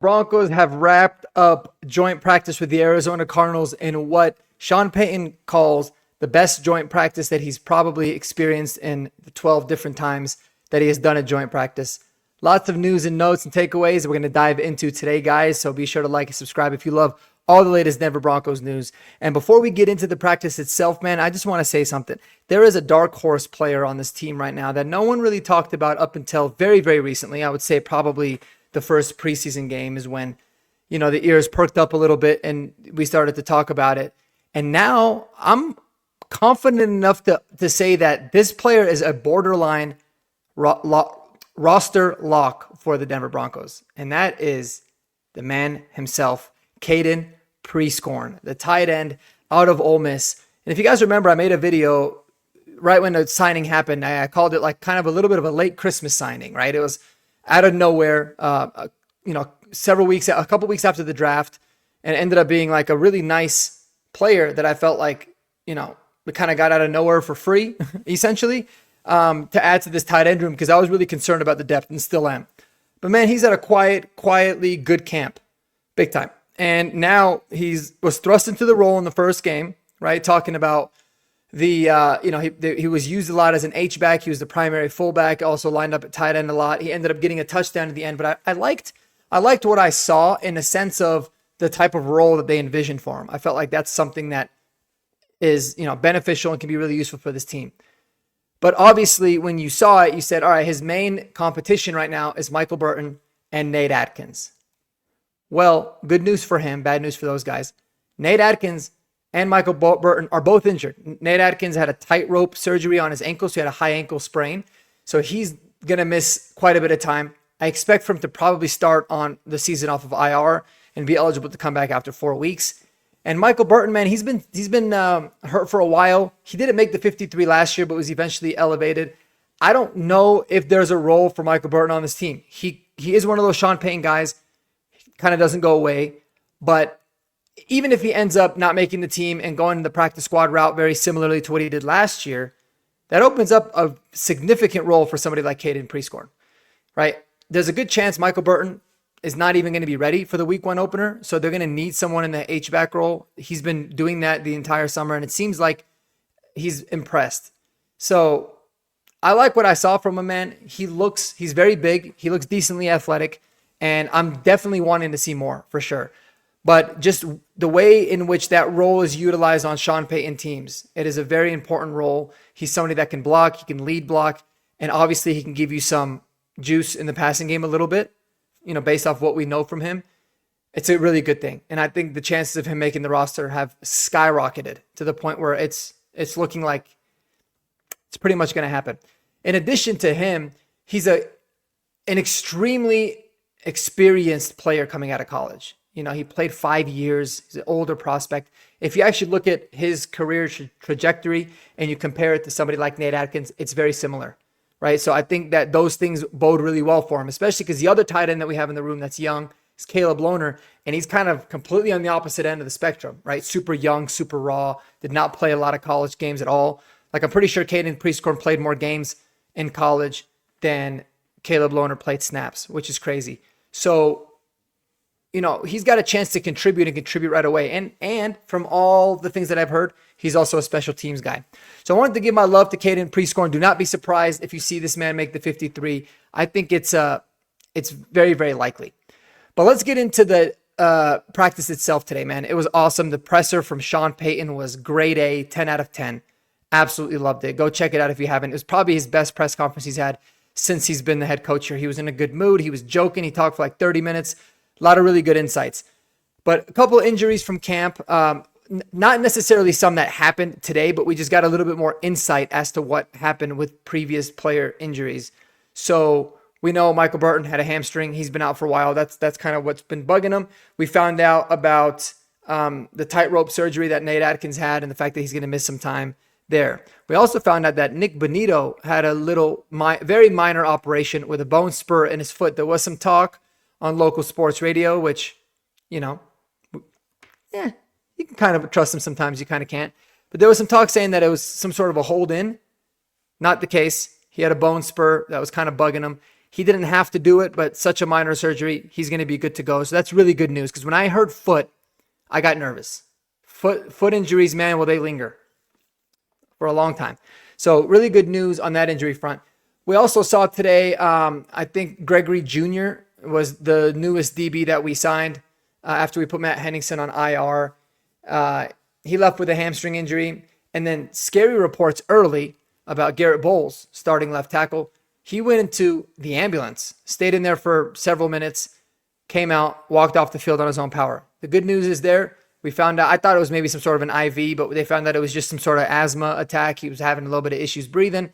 Broncos have wrapped up joint practice with the Arizona Cardinals in what Sean Payton calls the best joint practice that he's probably experienced in the 12 different times that he has done a joint practice. Lots of news and notes and takeaways we're going to dive into today, guys. So be sure to like and subscribe if you love all the latest Denver Broncos news. And before we get into the practice itself, man, I just want to say something. There is a dark horse player on this team right now that no one really talked about up until very, very recently. I would say probably the first preseason game is when, the ears perked up a little bit and we started to talk about it. And now I'm confident enough to say that this player is a borderline roster lock for the Denver Broncos. And that is the man himself, Kaden Prescorn, the tight end out of Ole Miss. And if you guys remember, I made a video right when the signing happened. I called it like kind of a little bit of a late Christmas signing, right? It was out of nowhere, a couple weeks after the draft, and ended up being like a really nice player that I felt like, we kind of got out of nowhere for free, essentially, to add to this tight end room because I was really concerned about the depth and still am. But man, he's at a quietly good camp, big time. And now was thrust into the role in the first game, right? Talking about he was used a lot as an H-back. He was the primary fullback, also lined up at tight end a lot. He ended up getting a touchdown at the end, but I liked what I saw in the sense of the type of role that they envisioned for him. I felt like that's something that is, beneficial and can be really useful for this team. But obviously, when you saw it, you said, all right, his main competition right now is Michael Burton and Nate Adkins. Well, good news for him, bad news for those guys. Nate Adkins and Michael Burton are both injured. Nate Adkins had a tightrope surgery on his ankle, so he had a high ankle sprain. So he's going to miss quite a bit of time. I expect for him to probably start on the season off of IR and be eligible to come back after 4 weeks. And Michael Burton, man, he's been hurt for a while. He didn't make the 53 last year, but was eventually elevated. I don't know if there's a role for Michael Burton on this team. He is one of those Sean Payton guys. He kind of doesn't go away. But even if he ends up not making the team and going the practice squad route very similarly to what he did last year, that opens up a significant role for somebody like Kaden Prescorn, right? There's a good chance Michael Burton is not even going to be ready for the week 1 opener. So they're going to need someone in the H-back role. He's been doing that the entire summer, and it seems like he's impressed. So I like what I saw from him, man. He's very big. He looks decently athletic, and I'm definitely wanting to see more for sure. But just the way in which that role is utilized on Sean Payton teams, it is a very important role. He's somebody that can block, he can lead block, and obviously he can give you some juice in the passing game a little bit, based off what we know from him. It's a really good thing. And I think the chances of him making the roster have skyrocketed to the point where it's looking like it's pretty much going to happen. In addition to him, he's an extremely experienced player coming out of college. He played 5 years. He's an older prospect. If you actually look at his career trajectory and you compare it to somebody like Nate Adkins, it's very similar, right? So I think that those things bode really well for him, especially because the other tight end that we have in the room that's young is Caleb Lohner, and he's kind of completely on the opposite end of the spectrum, right? Super young, super raw, did not play a lot of college games at all. Like I'm pretty sure Kaden Prescorn played more games in college than Caleb Lohner played snaps, which is crazy. So he's got a chance to contribute right away. And from all the things that I've heard, he's also a special teams guy. So I wanted to give my love to Kaden Prescorn. Do not be surprised if you see this man make the 53. I think it's very, very likely. But let's get into the practice itself today, man. It was awesome. The presser from Sean Payton was grade A, 10 out of 10. Absolutely loved it. Go check it out if you haven't. It was probably his best press conference he's had since he's been the head coach here. He was in a good mood. He was joking. He talked for like 30 minutes. A lot of really good insights. But a couple of injuries from camp, not necessarily some that happened today, but we just got a little bit more insight as to what happened with previous player injuries. So we know Michael Burton had a hamstring. He's been out for a while. That's kind of what's been bugging him. We found out about the tightrope surgery that Nate Adkins had and the fact that he's going to miss some time there. We also found out that Nick Bonitto had a little, very minor operation with a bone spur in his foot. There was some talk on local sports radio, which, you can kind of trust him sometimes, you kind of can't. But there was some talk saying that it was some sort of a hold in. Not the case. He had a bone spur that was kind of bugging him. He didn't have to do it, but such a minor surgery, he's going to be good to go. So that's really good news, because when I heard foot, I got nervous. Foot injuries, man, will they linger for a long time. So really good news on that injury front. We also saw today, I think Gregory Jr. was the newest DB that we signed after we put Matt Henningsen on IR. He left with a hamstring injury. And then scary reports early about Garrett Bowles starting left tackle. He went into the ambulance, stayed in there for several minutes, came out, walked off the field on his own power. The good news is there, we found out, I thought it was maybe some sort of an IV, but they found out it was just some sort of asthma attack. He was having a little bit of issues breathing.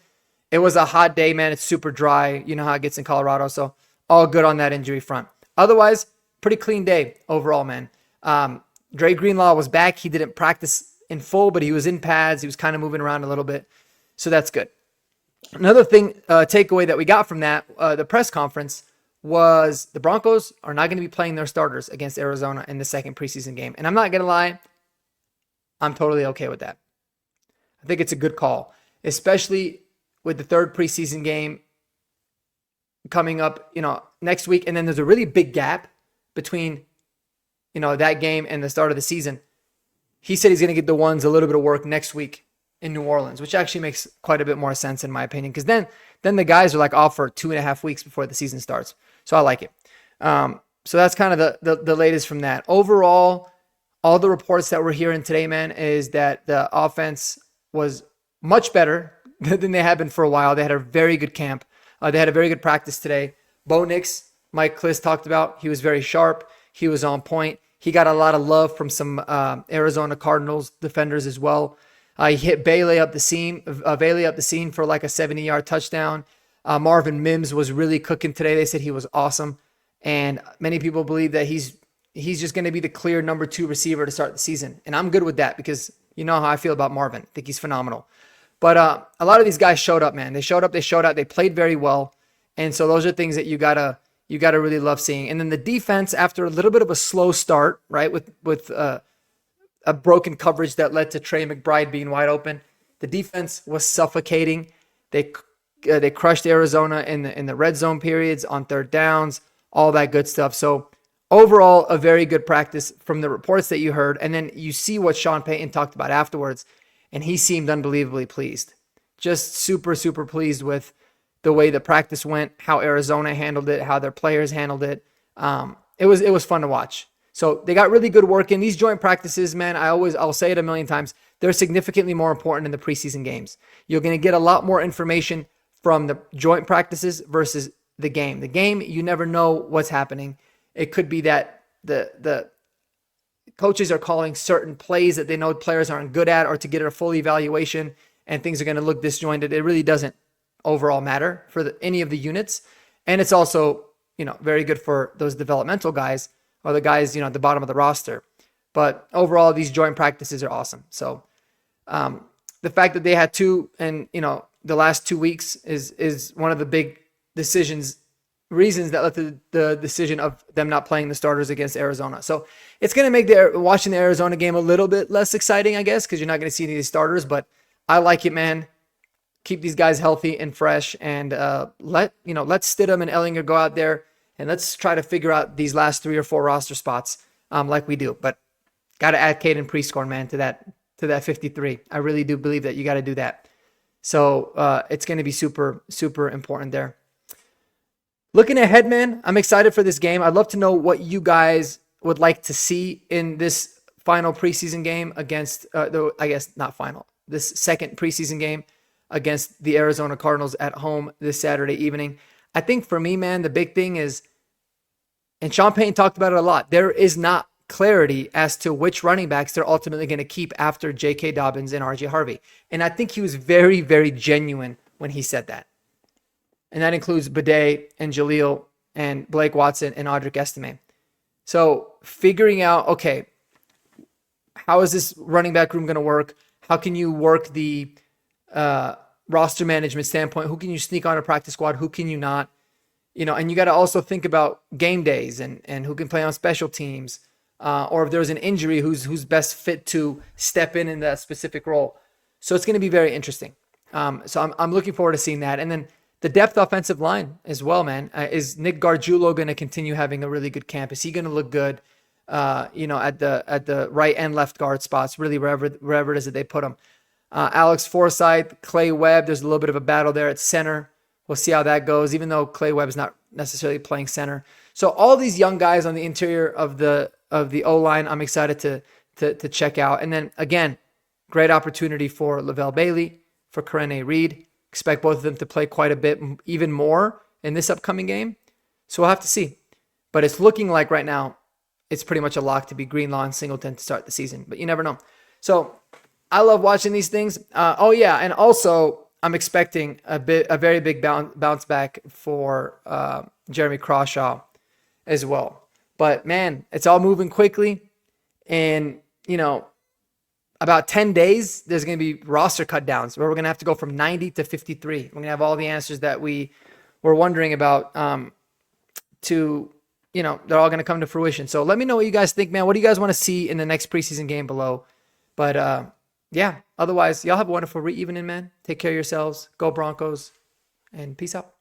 It was a hot day, man. It's super dry. You know how it gets in Colorado. So all good on that injury front. Otherwise, pretty clean day overall, man. Dre Greenlaw was back. He didn't practice in full, but he was in pads. He was kind of moving around a little bit. So that's good. Another thing, takeaway that we got from that, the press conference, was the Broncos are not going to be playing their starters against Arizona in the second preseason game. And I'm not going to lie, I'm totally okay with that. I think it's a good call, especially with the third preseason game coming up, next week. And then there's a really big gap between, that game and the start of the season. He said he's going to get the ones a little bit of work next week in New Orleans, which actually makes quite a bit more sense in my opinion, because then the guys are like off for 2.5 weeks before the season starts. So I like it. So that's kind of the latest from that. Overall, all the reports that we're hearing today, man, is that the offense was much better than they had been for a while. They had a very good camp. They had a very good practice today. Bo Nix, Mike Kliss talked about, he was very sharp. He was on point. He got a lot of love from some Arizona Cardinals defenders as well. He hit Bailey up the seam for like a 70-yard touchdown. Marvin Mims was really cooking today. They said he was awesome. And many people believe that he's just going to be the clear number 2 receiver to start the season. And I'm good with that, because you know how I feel about Marvin. I think he's phenomenal. But a lot of these guys showed up, man. They showed up, they showed out, they played very well. And so those are things that you gotta really love seeing. And then the defense, after a little bit of a slow start, right, with a broken coverage that led to Trey McBride being wide open, the defense was suffocating. They crushed Arizona in the red zone periods, on third downs, all that good stuff. So overall, a very good practice from the reports that you heard. And then you see what Sean Payton talked about afterwards, and he seemed unbelievably pleased. Just super, super pleased with the way the practice went, how Arizona handled it, how their players handled it. It was fun to watch. So they got really good work in these joint practices, man. I'll say it a million times. They're significantly more important in the preseason games. You're going to get a lot more information from the joint practices versus the game. The game, you never know what's happening. It could be that the coaches are calling certain plays that they know players aren't good at, or to get a full evaluation, and things are going to look disjointed. It really doesn't overall matter for any of the units. And it's also, very good for those developmental guys, or the guys, at the bottom of the roster. But overall, these joint practices are awesome. So the fact that they had 2 and, the last 2 weeks is one of the big reasons that led to the decision of them not playing the starters against Arizona. So it's going to make watching the Arizona game a little bit less exciting, I guess, because you're not going to see any of these starters. But I like it, man. Keep these guys healthy and fresh, and let Stidham and Ellinger go out there, and let's try to figure out these last 3 or 4 roster spots like we do. But got to add Kaden Prescorn, man, to that 53. I really do believe that you got to do that. So it's going to be super, super important there. Looking ahead, man, I'm excited for this game. I'd love to know what you guys would like to see in this final preseason game against, this second preseason game against the Arizona Cardinals at home this Saturday evening. I think for me, man, the big thing is, and Sean Payton talked about it a lot, there is not clarity as to which running backs they're ultimately going to keep after J.K. Dobbins and R.J. Harvey. And I think he was very, very genuine when he said that. And that includes Bidet and Jaleel and Blake Watson and Audric Estime. So figuring out, okay, how is this running back room going to work? How can you work the roster management standpoint? Who can you sneak on a practice squad? Who can you not? And you got to also think about game days and who can play on special teams. Or if there's an injury, who's best fit to step in that specific role. So it's going to be very interesting. So I'm looking forward to seeing that. And then the depth offensive line as well, man. Is Nick Gargiulo going to continue having a really good camp? Is he going to look good? At the right and left guard spots, really wherever it is that they put him. Alex Forsythe, Clay Webb. There's a little bit of a battle there at center. We'll see how that goes, even though Clay Webb is not necessarily playing center. So all these young guys on the interior of the O-line, I'm excited to check out. And then again, great opportunity for Lavelle Bailey, for Karene Reed. Expect both of them to play quite a bit, even more in this upcoming game. So we'll have to see. But it's looking like right now, it's pretty much a lock to be Greenlaw and Singleton to start the season. But you never know. So I love watching these things. And also I'm expecting a very big bounce back for Jeremy Crawshaw as well. But man, it's all moving quickly. And, about 10 days, there's going to be roster cut downs where we're going to have to go from 90 to 53. We're going to have all the answers that we were wondering about they're all going to come to fruition. So let me know what you guys think, man. What do you guys want to see in the next preseason game below? But otherwise, y'all have a wonderful evening, man. Take care of yourselves. Go Broncos, and peace out.